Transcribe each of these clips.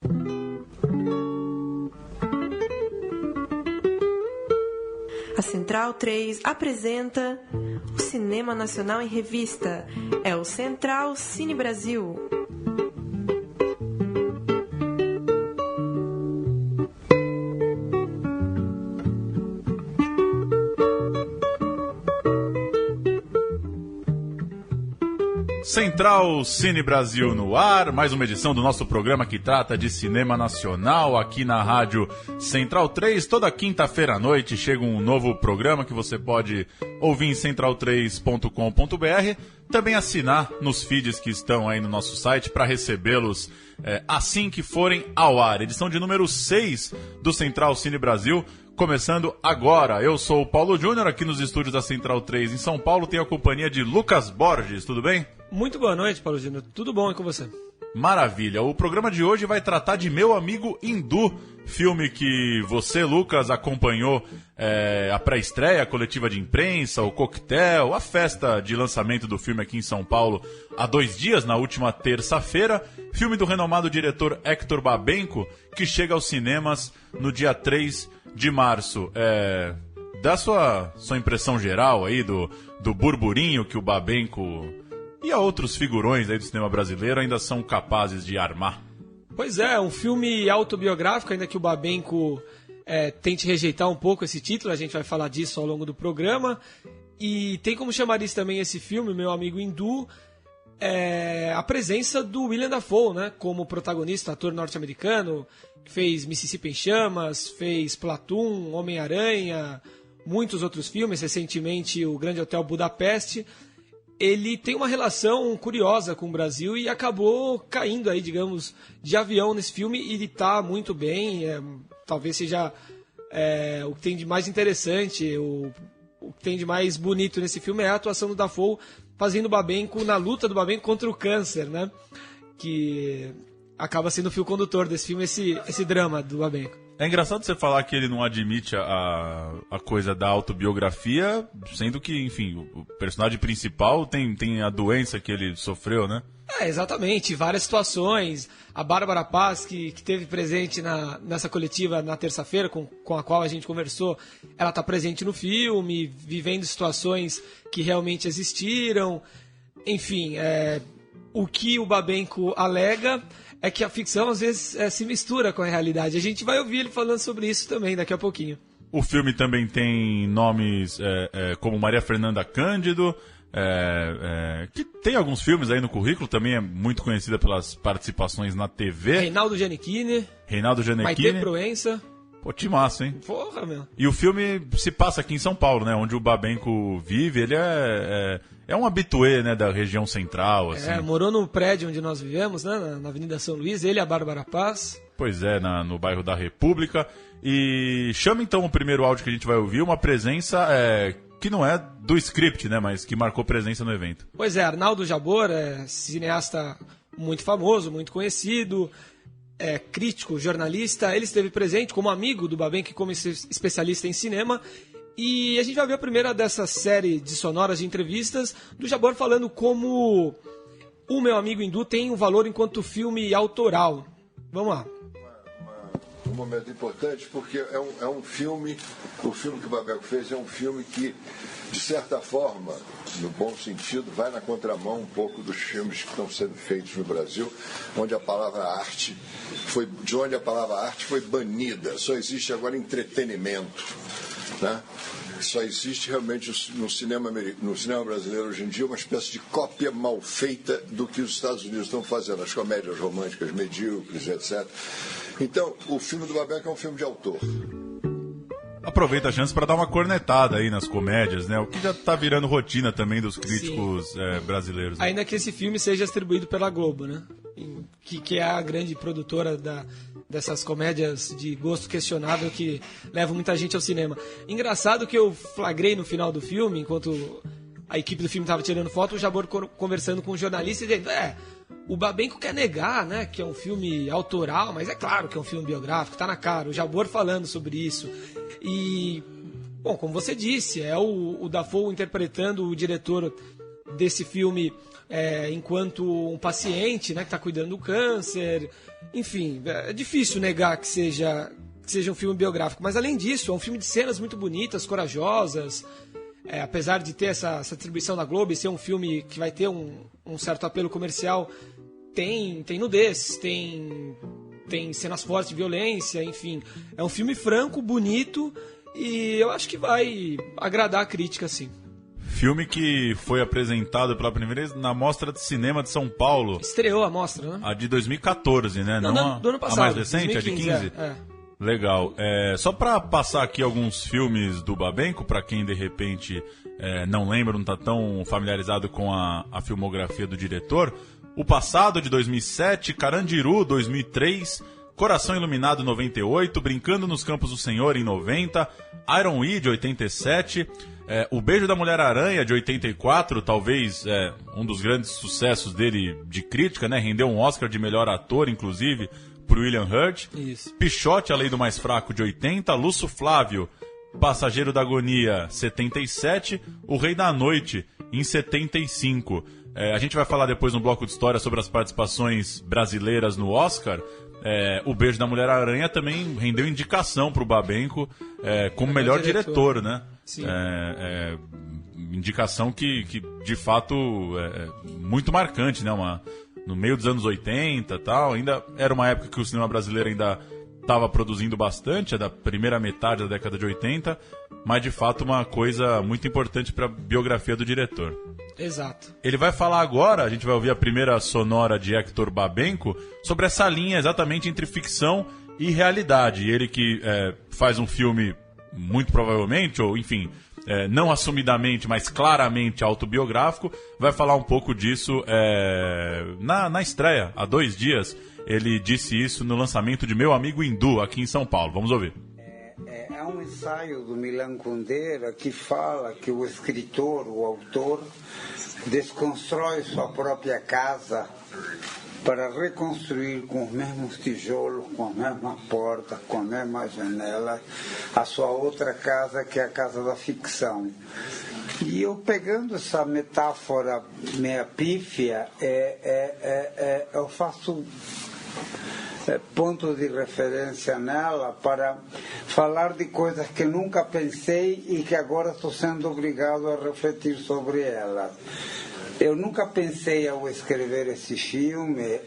A Central 3 apresenta o Cinema Nacional em Revista. É o Central Cine Brasil. Central Cine Brasil no ar, mais uma edição do nosso programa que trata de cinema nacional aqui na Rádio Central 3. Toda quinta-feira à noite chega um novo programa que você pode ouvir em central3.com.br, também assinar nos feeds que estão aí no nosso site para recebê-los assim que forem ao ar. Edição de número 6 do Central Cine Brasil, começando agora. Eu sou o Paulo Júnior, aqui nos estúdios da Central 3 em São Paulo. Tenho a companhia de Lucas Borges, tudo bem? Muito boa noite, Paulo Júnior. Tudo bom aí com você? Maravilha. O programa de hoje vai tratar de Meu Amigo Hindu, filme que você, Lucas, acompanhou a pré-estreia, a coletiva de imprensa, o coquetel, a festa de lançamento do filme aqui em São Paulo há 2 dias, na última terça-feira. Filme do renomado diretor Hector Babenco, que chega aos cinemas no dia 3 de março. Dá sua impressão geral aí do burburinho que o Babenco e a outros figurões aí do cinema brasileiro ainda são capazes de armar. Pois é, um filme autobiográfico, ainda que o Babenco tente rejeitar um pouco esse título, a gente vai falar disso ao longo do programa. E tem como chamar isso também, esse filme, Meu Amigo Hindu, a presença do Willem Dafoe, né, como protagonista, ator norte-americano, que fez Mississippi em Chamas, fez Platoon, Homem-Aranha, muitos outros filmes, recentemente o Grande Hotel Budapeste. Ele tem uma relação curiosa com o Brasil e acabou caindo aí, digamos, de avião nesse filme, e ele está muito bem. Talvez seja o que tem de mais interessante, o que tem de mais bonito nesse filme é a atuação do Dafoe fazendo o Babenco na luta do Babenco contra o câncer, né? Que acaba sendo o fio condutor desse filme, esse drama do Babenco. É engraçado você falar que ele não admite a coisa da autobiografia, sendo que, enfim, o personagem principal tem a doença que ele sofreu, né? Exatamente, várias situações. A Bárbara Paz, que teve presente nessa coletiva na terça-feira, com a qual a gente conversou, ela está presente no filme, vivendo situações que realmente existiram. Enfim, o que o Babenco alega é que a ficção às vezes se mistura com a realidade. A gente vai ouvir ele falando sobre isso também daqui a pouquinho. O filme também tem nomes como Maria Fernanda Cândido, que tem alguns filmes aí no currículo, também é muito conhecida pelas participações na TV. Reinaldo Giannichini. Maite Proença. Pô, timaço, hein? Porra, meu. E o filme se passa aqui em São Paulo, né? Onde o Babenco vive. Ele é um habitué, né, da região central, assim. Morou no prédio onde nós vivemos, né? Na Avenida São Luís. Ele e a Bárbara Paz. Pois é, no bairro da República. E chama então o primeiro áudio que a gente vai ouvir, uma presença que não é do script, né? Mas que marcou presença no evento. Pois é, Arnaldo Jabor, cineasta muito famoso, muito conhecido, crítico, jornalista. Ele esteve presente como amigo do Babenco, como especialista em cinema. E a gente vai ver a primeira dessa série de sonoras de entrevistas do Jabor falando como o Meu Amigo Hindu tem um valor enquanto filme autoral. Vamos lá. Um momento importante porque é um filme, o filme que o Babenco fez é um filme que, de certa forma, no bom sentido, vai na contramão um pouco dos filmes que estão sendo feitos no Brasil, onde a palavra arte foi banida, só existe agora entretenimento, né? Só existe realmente no cinema brasileiro hoje em dia uma espécie de cópia mal feita do que os Estados Unidos estão fazendo, as comédias românticas medíocres, etc. Então, o filme do Babenco é um filme de autor. Aproveita a chance para dar uma cornetada aí nas comédias, né? O que já está virando rotina também dos críticos brasileiros. Né? Ainda que esse filme seja distribuído pela Globo, né? Que é a grande produtora dessas comédias de gosto questionável que levam muita gente ao cinema. Engraçado que eu flagrei no final do filme, enquanto a equipe do filme estava tirando foto, o Jabor conversando com um jornalista e dizendo, o Babenco quer negar, né, que é um filme autoral, mas é claro que é um filme biográfico, tá na cara. O Jabor falando sobre isso. E, bom, como você disse, é o Dafoe interpretando o diretor desse filme enquanto um paciente, né, que está cuidando do câncer. Enfim, é difícil negar que seja um filme biográfico. Mas, além disso, é um filme de cenas muito bonitas, corajosas. Apesar de ter essa distribuição da Globo e ser um filme que vai ter um certo apelo comercial, tem nudez, tem cenas fortes de violência, enfim. É um filme franco, bonito, e eu acho que vai agradar a crítica, sim. Filme que foi apresentado pela primeira vez na Mostra de Cinema de São Paulo. Estreou a mostra, né? A de 2014, né? Não, do ano passado. A mais recente, 2015, a de 15? Legal. Só para passar aqui alguns filmes do Babenco, para quem de repente não lembra, não está tão familiarizado com a filmografia do diretor. O Passado, de 2007, Carandiru, 2003, Coração Iluminado, 98, Brincando nos Campos do Senhor, em 90, Iron We, de 87, O Beijo da Mulher-Aranha, de 84, talvez um dos grandes sucessos dele de crítica, né? Rendeu um Oscar de melhor ator, inclusive, por William Hurt. Isso. Pichote, A Lei do Mais Fraco, de 80, Lúcio Flávio, Passageiro da Agonia, 77, O Rei da Noite, em 75. A gente vai falar depois no bloco de história sobre as participações brasileiras no Oscar. O Beijo da Mulher-Aranha também rendeu indicação para o Babenco como melhor diretor, né? Sim. Indicação que de fato muito marcante, né? No meio dos anos 80 e tal, ainda era uma época que o cinema brasileiro ainda estava produzindo bastante, da primeira metade da década de 80, mas de fato uma coisa muito importante para a biografia do diretor. Exato. Ele vai falar agora, a gente vai ouvir a primeira sonora de Hector Babenco, sobre essa linha exatamente entre ficção e realidade. Ele que faz um filme muito provavelmente, ou enfim, não assumidamente, mas claramente autobiográfico, vai falar um pouco disso na estreia, há 2 dias. Ele disse isso no lançamento de Meu Amigo Hindu, aqui em São Paulo. Vamos ouvir. É um ensaio do Milan Kundera que fala que o escritor, o autor, desconstrói sua própria casa para reconstruir com os mesmos tijolos, com as mesmas portas, com as mesmas janelas, a sua outra casa, que é a casa da ficção. E eu, pegando essa metáfora meia pífia, eu faço ponto de referência nela para falar de coisas que nunca pensei e que agora estou sendo obrigado a refletir sobre elas. Eu nunca pensei, ao escrever esse filme,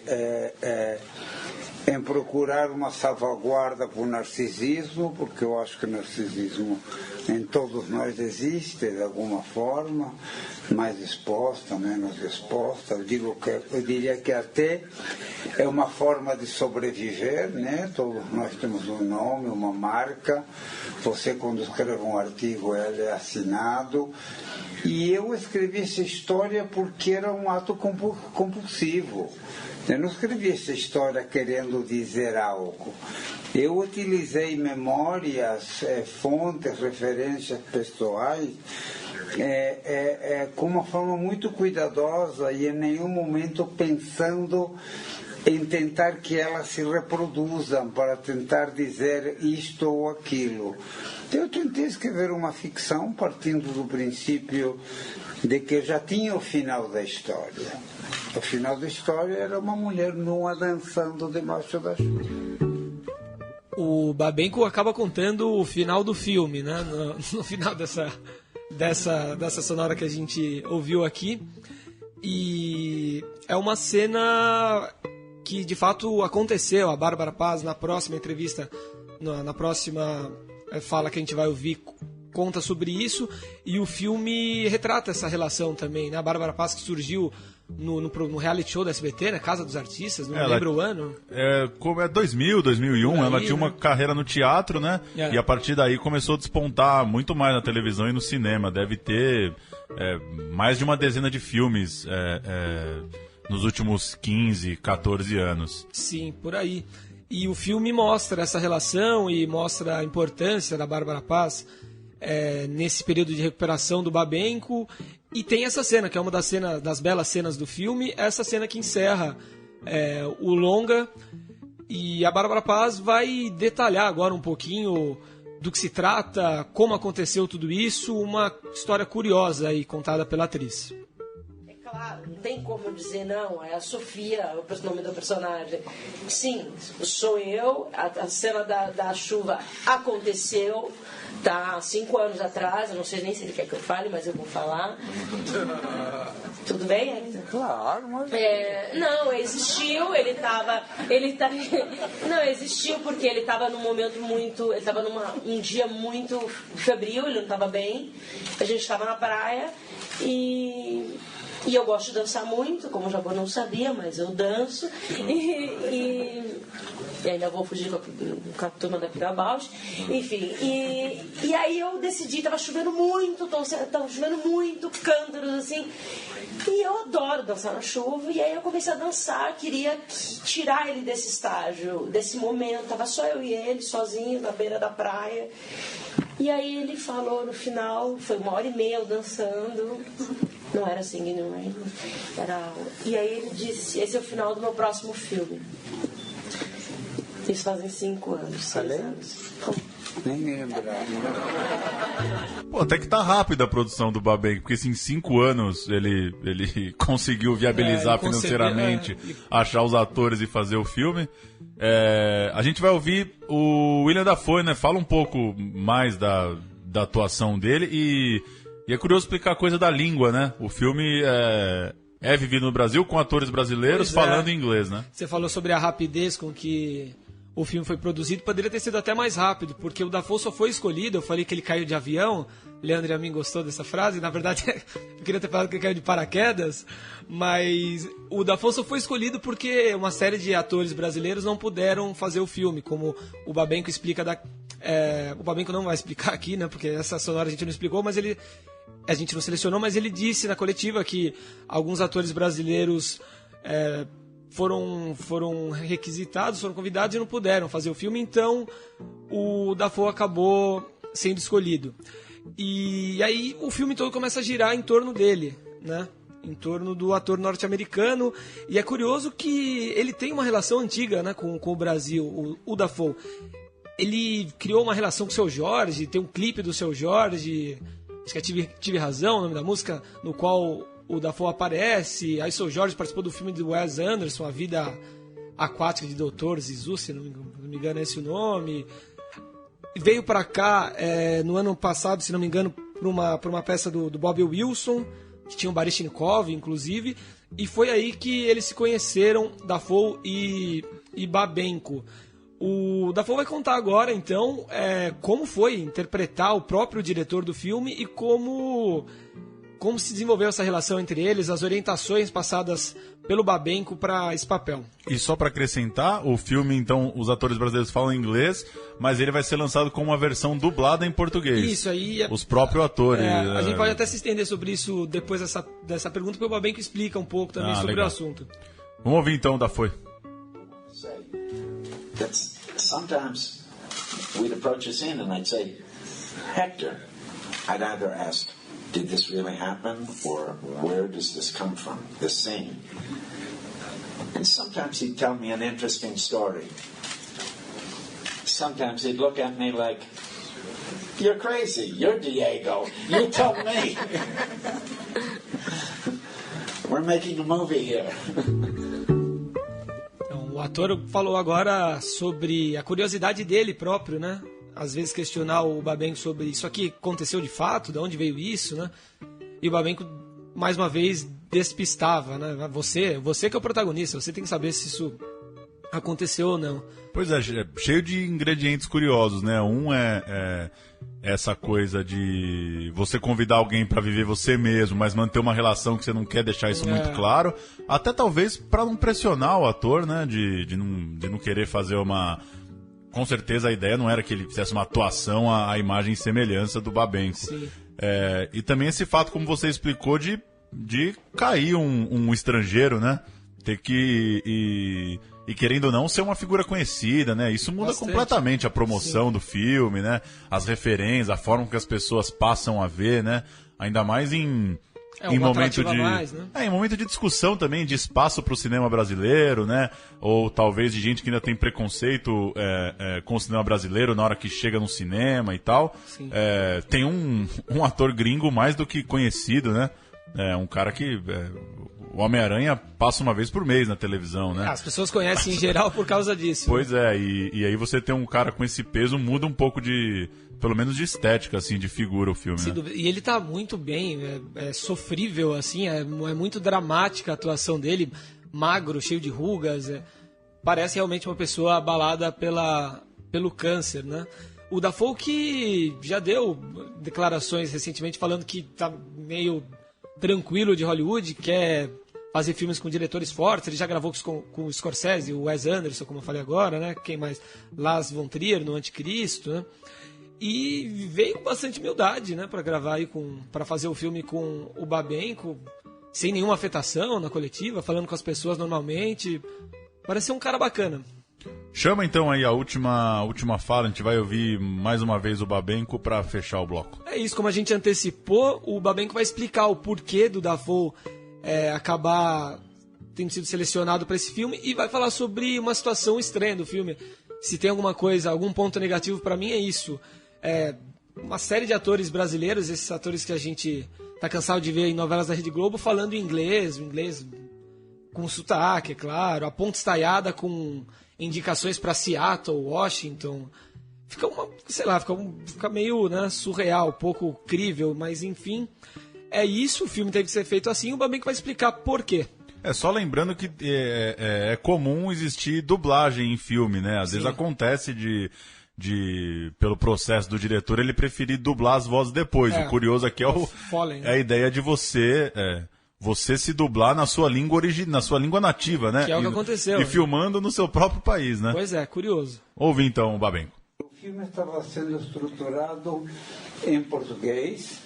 em procurar uma salvaguarda para o narcisismo, porque eu acho que o narcisismo em todos nós existe de alguma forma, mais exposta, menos exposta. Eu diria que até é uma forma de sobreviver, né? Todos nós temos um nome, uma marca. Você, quando escreve um artigo, ele é assinado. E eu escrevi essa história porque era um ato compulsivo. Eu não escrevi essa história querendo dizer algo. Eu utilizei memórias, fontes, referências pessoais com uma forma muito cuidadosa e em nenhum momento pensando em tentar que elas se reproduzam para tentar dizer isto ou aquilo. Eu tentei escrever uma ficção partindo do princípio de que já tinha o final da história. O final da história era uma mulher nua dançando debaixo da chuva. O Babenco acaba contando o final do filme, né? No final dessa sonora que a gente ouviu aqui. E é uma cena que de fato aconteceu. A Bárbara Paz, na próxima entrevista, na próxima fala que a gente vai ouvir, conta sobre isso. E o filme retrata essa relação também, né? A Bárbara Paz, que surgiu no reality show da SBT, né? Casa dos Artistas, não lembro o ano. Como é 2000, 2001, aí, ela tinha uma carreira no teatro, né? E a partir daí começou a despontar muito mais na televisão e no cinema. Deve ter mais de uma dezena de filmes nos últimos 15, 14 anos. Sim, por aí. E o filme mostra essa relação e mostra a importância da Bárbara Paz nesse período de recuperação do Babenco. E tem essa cena, que é uma das belas cenas do filme, essa cena que encerra o longa. E a Bárbara Paz vai detalhar agora um pouquinho do que se trata, como aconteceu tudo isso, uma história curiosa aí contada pela atriz. Claro, não tem como dizer não, é a Sofia, o nome do personagem. Sim, sou eu, a cena da chuva aconteceu, tá, 5 anos atrás, eu não sei nem se ele quer que eu fale, mas eu vou falar. Tudo bem, Hector? Claro, mas... Não, existiu, não, existiu porque ele estava num momento muito, ele estava um dia muito febril, ele não estava bem, a gente estava na praia e eu gosto de dançar muito, como o Jabor não sabia, mas eu danço. E ainda vou fugir com a turma da Pirabausch. Enfim, e aí eu decidi, estava chovendo muito, cântaros assim. E eu adoro dançar na chuva. E aí eu comecei a dançar, queria tirar ele desse estágio, desse momento. Tava só eu e ele, sozinho, na beira da praia. E aí ele falou no final, foi 1h30 eu dançando. Não era Singing in the Rain. E aí ele disse, esse é o final do meu próximo filme. Isso fazem 5 anos, 6 anos. Nem me lembrava. Pô, até que tá rápida a produção do Babenco, porque assim, em 5 anos ele conseguiu viabilizar financeiramente, achar os atores e fazer o filme. A gente vai ouvir o Willem Dafoe, né? Fala um pouco mais da atuação dele e é curioso explicar a coisa da língua, né? O filme é vivido no Brasil com atores brasileiros falando inglês, né? Você falou sobre a rapidez com que o filme foi produzido, poderia ter sido até mais rápido, porque o Dafoe só foi escolhido, eu falei que ele caiu de avião, Leandro e a mim gostou dessa frase, na verdade eu queria ter falado que ele caiu de paraquedas, mas o Dafoe só foi escolhido porque uma série de atores brasileiros não puderam fazer o filme, como o Babenco explica o Babenco não vai explicar aqui, né, porque essa sonora a gente não explicou, mas a gente não selecionou, mas ele disse na coletiva que alguns atores brasileiros foram requisitados, foram convidados e não puderam fazer o filme, então o Dafoe acabou sendo escolhido. E aí o filme todo começa a girar em torno dele, né? Em torno do ator norte-americano, e é curioso que ele tem uma relação antiga, né, com o Brasil, o Dafoe. Ele criou uma relação com o Seu Jorge, tem um clipe do Seu Jorge, acho que é Tive Razão, o nome da música, no qual o Dafoe aparece. Aí o Seu Jorge participou do filme do Wes Anderson, A Vida Aquática de Dr. Zizou, se não me engano é esse o nome. Veio para cá no ano passado, se não me engano, por uma peça do Bob Wilson, que tinha o Baryshnikov, inclusive, e foi aí que eles se conheceram, Dafoe e Babenco. O Dafoe vai contar agora, então, como foi interpretar o próprio diretor do filme e como se desenvolveu essa relação entre eles, as orientações passadas pelo Babenco para esse papel. E só para acrescentar, o filme, então, os atores brasileiros falam inglês, mas ele vai ser lançado com uma versão dublada em português. Isso aí. Os próprios atores. A gente pode até se estender sobre isso depois dessa pergunta, porque o Babenco explica um pouco também sobre legal. o assunto. Vamos ouvir então, Dafoe. Sometimes we'd approach a scene and I'd say, Hector, I'd either ask, did this really happen? Or where does this come from, this scene? And sometimes he'd tell me an interesting story. Sometimes he'd look at me like, you're crazy, you're Diego, you tell me. We're making a movie here. O ator falou agora sobre a curiosidade dele próprio, né? Às vezes questionar o Babenco sobre isso aqui aconteceu de fato, de onde veio isso, né? E o Babenco, mais uma vez, despistava, né? Você que é o protagonista, você tem que saber se isso aconteceu ou não. Pois é, cheio de ingredientes curiosos, né? Um é essa coisa de você convidar alguém para viver você mesmo, mas manter uma relação que você não quer deixar isso muito claro. Até talvez para não pressionar o ator, né? De não querer fazer uma... Com certeza a ideia não era que ele fizesse uma atuação à imagem e semelhança do Babenco. Sim. E também esse fato, como você explicou, de cair um estrangeiro, né? Ter que... E querendo ou não, ser uma figura conhecida, né? Isso muda completamente a promoção do filme, né? As referências, a forma que as pessoas passam a ver, né? Ainda mais em momento de... mais, né? em momento de discussão também, de espaço para o cinema brasileiro, né? Ou talvez de gente que ainda tem preconceito com o cinema brasileiro na hora que chega no cinema e tal. Tem um ator gringo mais do que conhecido, né? É um cara que... o Homem-Aranha passa uma vez por mês na televisão, né? As pessoas conhecem em geral por causa disso. Pois é, e aí você tem um cara com esse peso, muda um pouco de... Pelo menos de estética, assim, de figura o filme, né? E ele tá muito bem, é sofrível, assim, é muito dramática a atuação dele, magro, cheio de rugas, parece realmente uma pessoa abalada pelo câncer, né? O Dafoe que já deu declarações recentemente falando que tá meio tranquilo de Hollywood, quer fazer filmes com diretores fortes, ele já gravou com o Scorsese, o Wes Anderson, como eu falei agora, né? Quem mais? Lars von Trier no Anticristo, né? E veio com bastante humildade, né, para gravar aí para fazer o filme com o Babenco, sem nenhuma afetação na coletiva, falando com as pessoas normalmente. Parece ser um cara bacana. Chama então aí a última fala, a gente vai ouvir mais uma vez o Babenco para fechar o bloco. É isso, como a gente antecipou, o Babenco vai explicar o porquê do Dafoe acabar tendo sido selecionado para esse filme e vai falar sobre uma situação estranha do filme. Se tem algum ponto negativo para mim é isso. Uma série de atores brasileiros, esses atores que a gente tá cansado de ver em novelas da Rede Globo, falando inglês, o inglês com sotaque, é claro, a ponta estaiada com indicações para Seattle, Washington. Fica meio, né, surreal, pouco crível, mas enfim, é isso, o filme teve que ser feito assim, o Babenco vai explicar por quê. Só lembrando que é comum existir dublagem em filme, né? Às vezes acontece pelo processo do diretor, ele preferir dublar as vozes depois. O curioso aqui é a ideia de você se dublar na sua língua na sua língua nativa, né? Que é o que aconteceu. E filmando no seu próprio país, né? Pois é, curioso. Ouve então, Babenco. O filme estava sendo estruturado em português,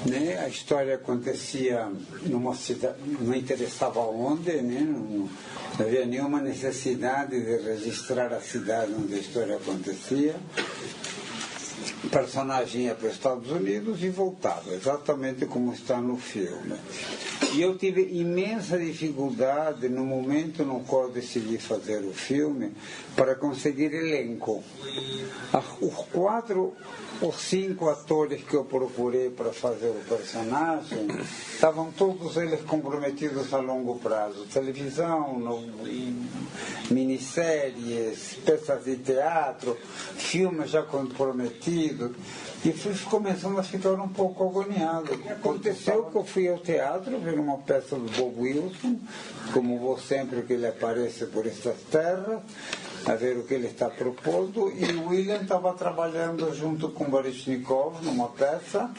né? A história acontecia numa cidade, não interessava onde, né? Não havia nenhuma necessidade de registrar a cidade onde a história acontecia. O personagem ia para os Estados Unidos e voltava, exatamente como está no filme. E eu tive imensa dificuldade no momento no qual decidi fazer o filme para conseguir elenco. Os 4 ou 5 atores que eu procurei para fazer o personagem estavam todos eles comprometidos a longo prazo. Televisão, minisséries, peças de teatro, filmes já comprometidos. E fui começando a ficar um pouco agoniado. Aconteceu que eu fui ao teatro ver uma peça do Bob Wilson, como vou sempre que ele aparece por estas terras, a ver o que ele está propondo, e o William estava trabalhando junto com Baryshnikov numa peça,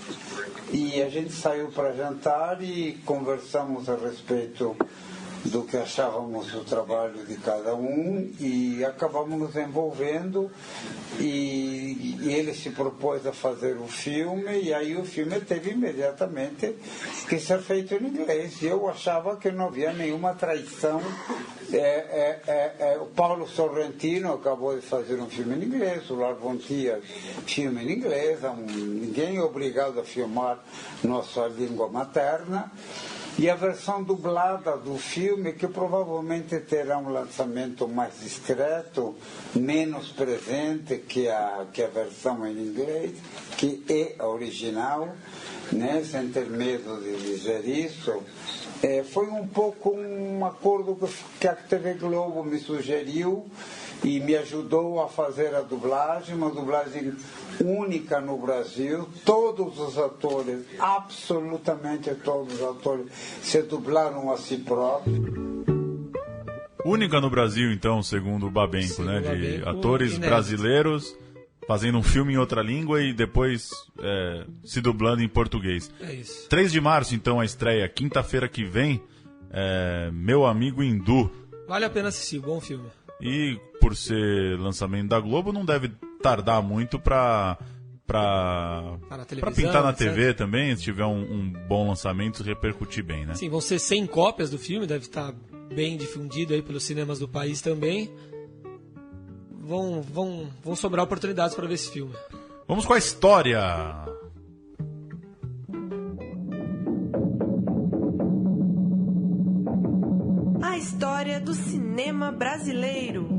e a gente saiu para jantar e conversamos a respeito do que achávamos do trabalho de cada um e acabamos nos envolvendo e ele se propôs a fazer o filme e aí o filme teve imediatamente que ser feito em inglês e eu achava que não havia nenhuma traição. O Paulo Sorrentino acabou de fazer um filme em inglês, o Lars von Trier filme em inglês, ninguém é obrigado a filmar nossa língua materna. E a versão dublada do filme, que provavelmente terá um lançamento mais discreto, menos presente que a versão em inglês, que é a original, né, sem ter medo de dizer isso. Foi um pouco um acordo que a TV Globo me sugeriu e me ajudou a fazer a dublagem, uma dublagem única no Brasil. Todos os atores, absolutamente todos os atores, se dublaram a si próprios. Única no Brasil, então, segundo o Babenco, Sim, né? Babenco, de atores inédito. Brasileiros fazendo um filme em outra língua e depois se dublando em português. É isso. 3 de março, então, a estreia. Quinta-feira que vem, Meu Amigo Hindu. Vale a pena assistir, bom filme. E por ser lançamento da Globo, não deve tardar muito pra pintar na TV também, se tiver um bom lançamento, repercutir bem, né? Sim, vão ser 100 cópias do filme, deve estar bem difundido aí pelos cinemas do país também. Vão sobrar oportunidades para ver esse filme. Vamos com a história! A história do cinema brasileiro.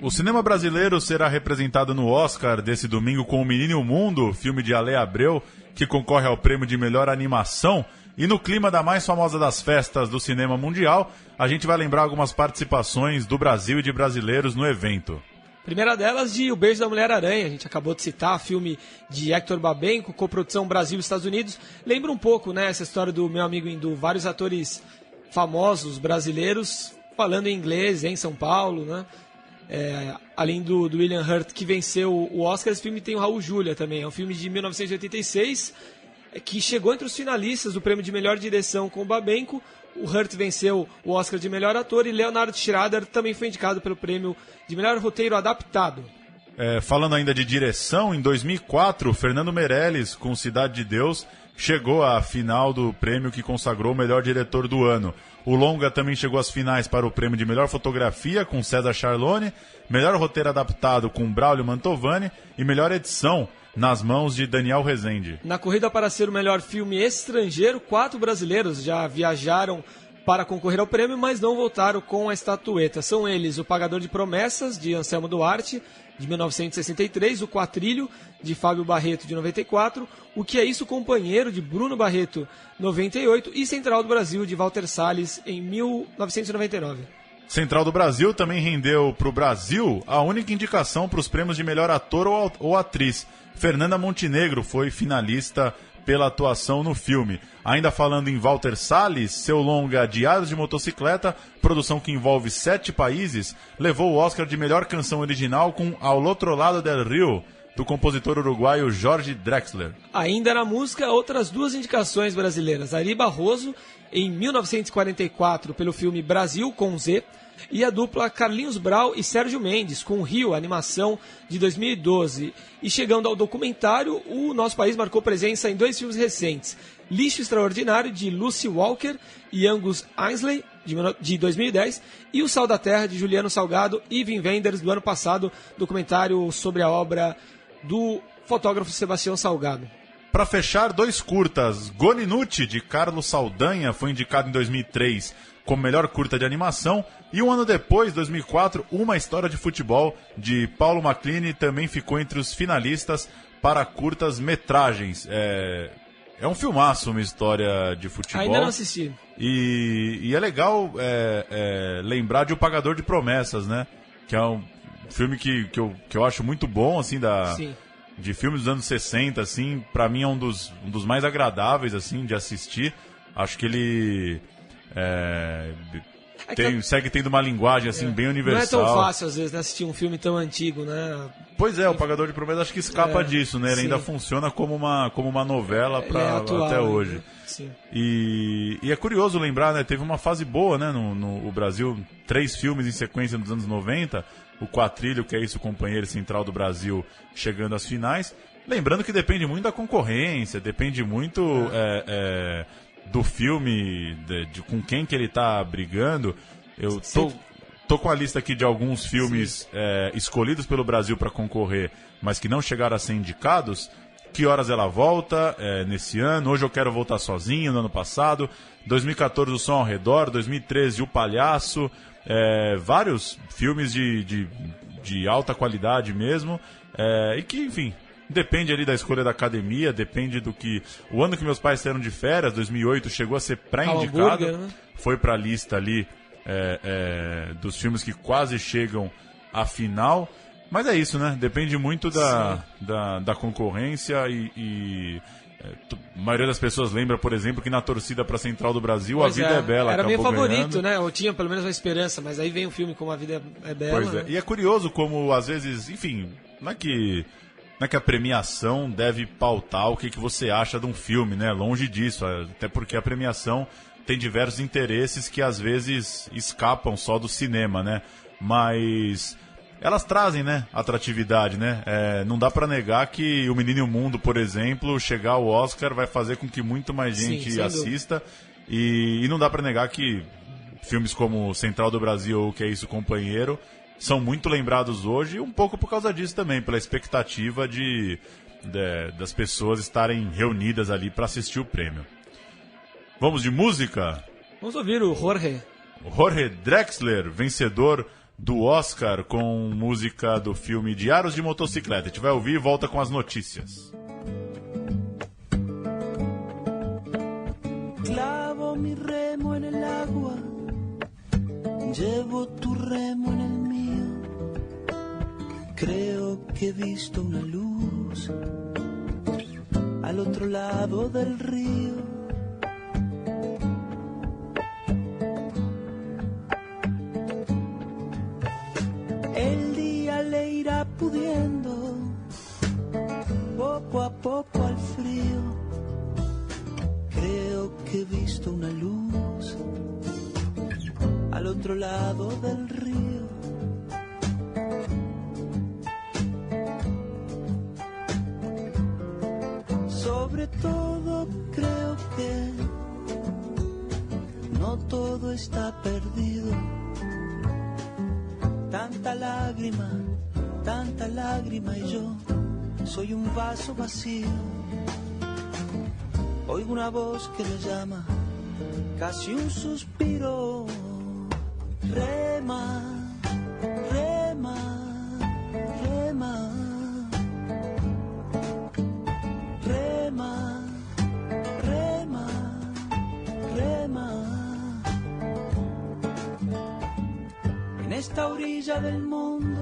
O cinema brasileiro será representado no Oscar desse domingo com O Menino e o Mundo, filme de Ale Abreu, que concorre ao prêmio de melhor animação. E no clima da mais famosa das festas do cinema mundial, a gente vai lembrar algumas participações do Brasil e de brasileiros no evento. Primeira delas de O Beijo da Mulher-Aranha, a gente acabou de citar, filme de Hector Babenco, coprodução Brasil e Estados Unidos. Lembra um pouco, né, essa história do meu amigo hindu, vários atores famosos brasileiros falando em inglês em São Paulo, né? Além do William Hurt, que venceu o Oscar, esse filme tem o Raul Julia também. É um filme de 1986, que chegou entre os finalistas do prêmio de melhor direção com o Babenco. O Hurt venceu o Oscar de melhor ator e Leonard Schrader também foi indicado pelo prêmio de melhor roteiro adaptado. Falando ainda de direção, em 2004, Fernando Meirelles, com Cidade de Deus, chegou à final do prêmio que consagrou o melhor diretor do ano. O longa também chegou às finais para o prêmio de melhor fotografia com César Charlone, melhor roteiro adaptado com Braulio Mantovani e melhor edição nas mãos de Daniel Rezende. Na corrida para ser o melhor filme estrangeiro, 4 brasileiros já viajaram para concorrer ao prêmio, mas não voltaram com a estatueta. São eles O Pagador de Promessas, de Anselmo Duarte, de 1963, O Quatrilho, de Fábio Barreto, de 94, O Que É Isso, Companheiro, de Bruno Barreto, 98, e Central do Brasil, de Walter Salles, em 1999. Central do Brasil também rendeu para o Brasil a única indicação para os prêmios de melhor ator ou atriz. Fernanda Montenegro foi finalista pela atuação no filme. Ainda falando em Walter Salles, seu longa Diários de Motocicleta, produção que envolve 7 países, levou o Oscar de melhor canção original com Ao Outro Lado del Rio, do compositor uruguaio Jorge Drexler. Ainda na música, outras 2 indicações brasileiras. Ari Barroso, em 1944, pelo filme Brasil, com Z, e a dupla Carlinhos Brau e Sérgio Mendes, com Rio, animação de 2012. E chegando ao documentário, o nosso país marcou presença em 2 filmes recentes. Lixo Extraordinário, de Lucy Walker e Angus Ainsley, de 2010, e O Sal da Terra, de Juliano Salgado e Wim Wenders, do ano passado, documentário sobre a obra do fotógrafo Sebastião Salgado. Para fechar, 2 curtas. Goninucci, de Carlos Saldanha, foi indicado em 2003 como melhor curta de animação, e um ano depois, 2004, Uma História de Futebol, de Paulo Maclini, também ficou entre os finalistas para curtas metragens. É um filmaço, Uma História de Futebol. Ainda não assisti. E é legal lembrar de O Pagador de Promessas, né? Que é um filme que eu acho muito bom, assim, de filmes dos anos 60, assim. Pra mim é um dos mais agradáveis, assim, de assistir. Acho que ele segue tendo uma linguagem, assim, bem universal. Não é tão fácil, às vezes, né, assistir um filme tão antigo, né? Pois é, O Pagador de Promessas acho que escapa disso, né? Ele ainda funciona como uma novela atual, até hoje. Né? Sim. E é curioso lembrar, né? Teve uma fase boa, né? No Brasil, 3 filmes em sequência nos anos 90. O Quatrilho, Que É Isso, Companheiro, Central do Brasil, chegando às finais. Lembrando que depende muito da concorrência, depende muito do filme, com quem que ele está brigando. Eu tô com a lista aqui de alguns filmes escolhidos pelo Brasil para concorrer, mas que não chegaram a ser indicados. Que Horas Ela Volta, nesse ano. Hoje Eu Quero Voltar Sozinho, no ano passado. 2014, O Som ao Redor. 2013, O Palhaço. Vários filmes de alta qualidade mesmo. E que, enfim, depende ali da escolha da academia, depende do que... O ano que meus pais saíram de férias, 2008, chegou a ser pré-indicado. Né? Foi para a lista ali dos filmes que quase chegam à final. Mas é isso, né? Depende muito da concorrência e a maioria das pessoas lembra, por exemplo, que na torcida para a Central do Brasil, pois A Vida é Bela era meu favorito, ganhando. Né? Eu tinha pelo menos uma esperança, mas aí vem um filme como A Vida é Bela. Pois é. Né? E é curioso como, às vezes, enfim, não é que a premiação deve pautar o que você acha de um filme, né? Longe disso, até porque a premiação tem diversos interesses que às vezes escapam só do cinema, né? Mas elas trazem, né, atratividade, né? Não dá pra negar que O Menino e o Mundo, por exemplo, chegar ao Oscar vai fazer com que muito mais gente assista. E não dá pra negar que filmes como Central do Brasil ou O Que É Isso, Companheiro são muito lembrados hoje, um pouco por causa disso também, pela expectativa das pessoas estarem reunidas ali para assistir o prêmio. Vamos de música? Vamos ouvir o Jorge Drexler, vencedor do Oscar com música do filme Diários de Motocicleta. A gente vai ouvir e volta com as notícias. Clavo mi remo en el agua, llevo tu remo en el mío. Creo que he visto una luz al otro lado del río. El día le irá pudiendo poco a poco al frío. Creo que he visto una luz al otro lado del río. Sobre todo creo que no todo está perdido. Tanta lágrima y yo soy un vaso vacío. Oigo una voz que me llama, casi un suspiro. Rema, rema, rema. Rema, rema, rema. En esta orilla del mundo,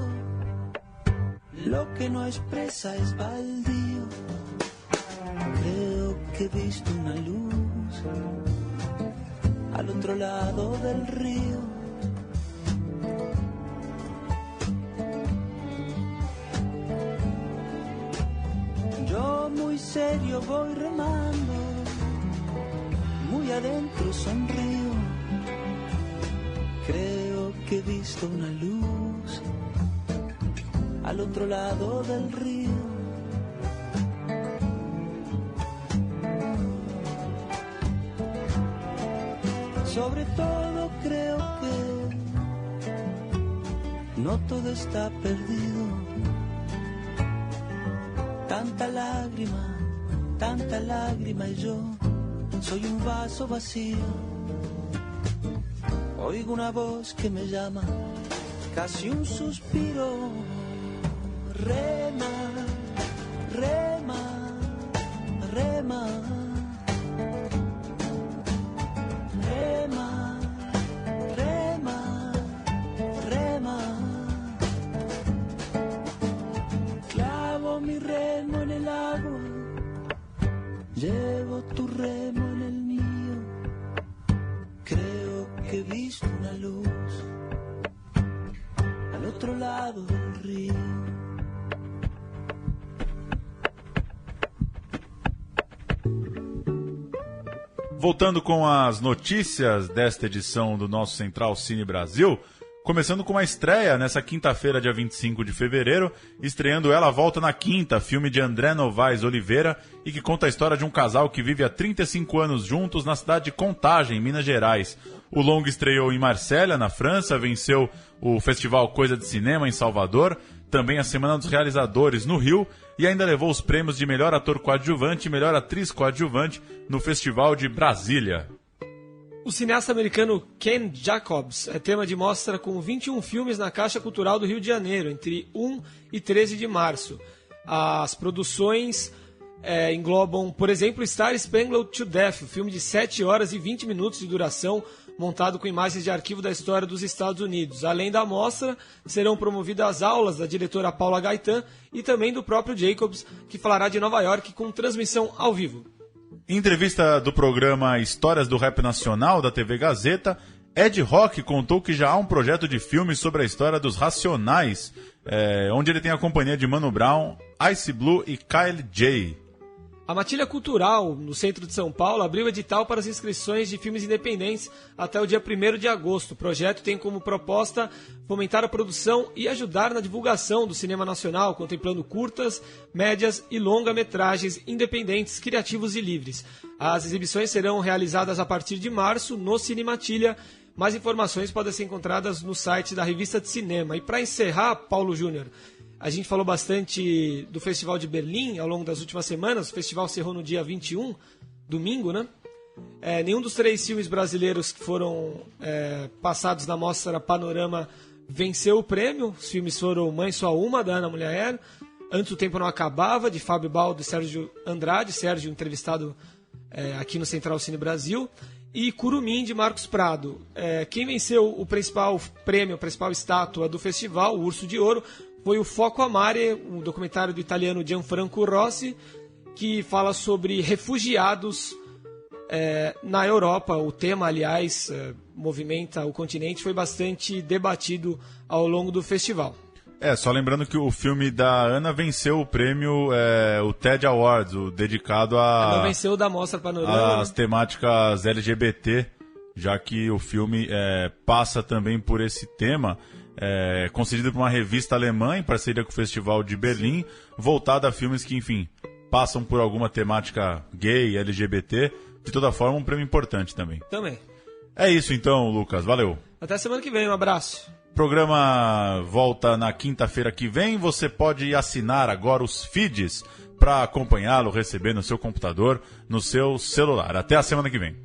lo que no expresa es baldío. Creo que he visto una luz al otro lado del río. Yo muy serio voy remando, muy adentro sonrío. Creo que he visto una luz al otro lado del río. Sobre todo creo que no todo está perdido. Tanta lágrima y yo soy un vaso vacío. Oigo una voz que me llama, casi un suspiro. Rema, rema, rema. Rema, rema, rema. Clavo mi remo en el agua, llevo tu remo en el mío. Creo que he visto una luz al otro lado del río. Voltando com as notícias desta edição do nosso Central Cine Brasil, começando com uma estreia nessa quinta-feira, dia 25 de fevereiro, estreando Ela Volta na Quinta, filme de André Novaes Oliveira, e que conta a história de um casal que vive há 35 anos juntos na cidade de Contagem, em Minas Gerais. O longa estreou em Marselha, na França, venceu o Festival Coisa de Cinema em Salvador, também a Semana dos Realizadores no Rio, e ainda levou os prêmios de melhor ator coadjuvante e melhor atriz coadjuvante no Festival de Brasília. O cineasta americano Ken Jacobs é tema de mostra com 21 filmes na Caixa Cultural do Rio de Janeiro, entre 1 e 13 de março. As produções englobam, por exemplo, Star Spangled to Death, um filme de 7 horas e 20 minutos de duração, montado com imagens de arquivo da história dos Estados Unidos. Além da mostra, serão promovidas aulas da diretora Paula Gaetan e também do próprio Jacobs, que falará de Nova York com transmissão ao vivo. Em entrevista do programa Histórias do Rap Nacional, da TV Gazeta, Ed Rock contou que já há um projeto de filme sobre a história dos Racionais, onde ele tem a companhia de Mano Brown, Ice Blue e Kyle J. A Matilha Cultural, no centro de São Paulo, abriu edital para as inscrições de filmes independentes até o dia 1º de agosto. O projeto tem como proposta fomentar a produção e ajudar na divulgação do cinema nacional, contemplando curtas, médias e longa-metragens independentes, criativos e livres. As exibições serão realizadas a partir de março no Cine Matilha. Mais informações podem ser encontradas no site da Revista de Cinema. E para encerrar, Paulo Júnior, a gente falou bastante do Festival de Berlim ao longo das últimas semanas. O festival encerrou no dia 21, domingo, né? Nenhum dos 3 filmes brasileiros que foram passados na mostra Panorama venceu o prêmio. Os filmes foram Mãe Só Uma, da Ana Mulher, Antes o Tempo Não Acabava, de Fábio Baldo e Sérgio Andrade, Sérgio entrevistado aqui no Central Cine Brasil, e Curumim, de Marcos Prado. Quem venceu o principal prêmio, a principal estátua do festival, o Urso de Ouro, foi o Foco a Mare, um documentário do italiano Gianfranco Rossi, que fala sobre refugiados na Europa. O tema, aliás, movimenta o continente, foi bastante debatido ao longo do festival. Só lembrando que o filme da Ana venceu o prêmio, o TED Awards, o dedicado Não venceu da Mostra Panorama, às temáticas LGBT, já que o filme passa também por esse tema, concedido por uma revista alemã em parceria com o Festival de Berlim, voltado a filmes que, enfim, passam por alguma temática gay, LGBT. De toda forma, um prêmio importante também. Também. É isso então, Lucas. Valeu. Até semana que vem. Um abraço. O programa volta na quinta-feira que vem. Você pode assinar agora os feeds para acompanhá-lo, receber no seu computador, no seu celular. Até a semana que vem.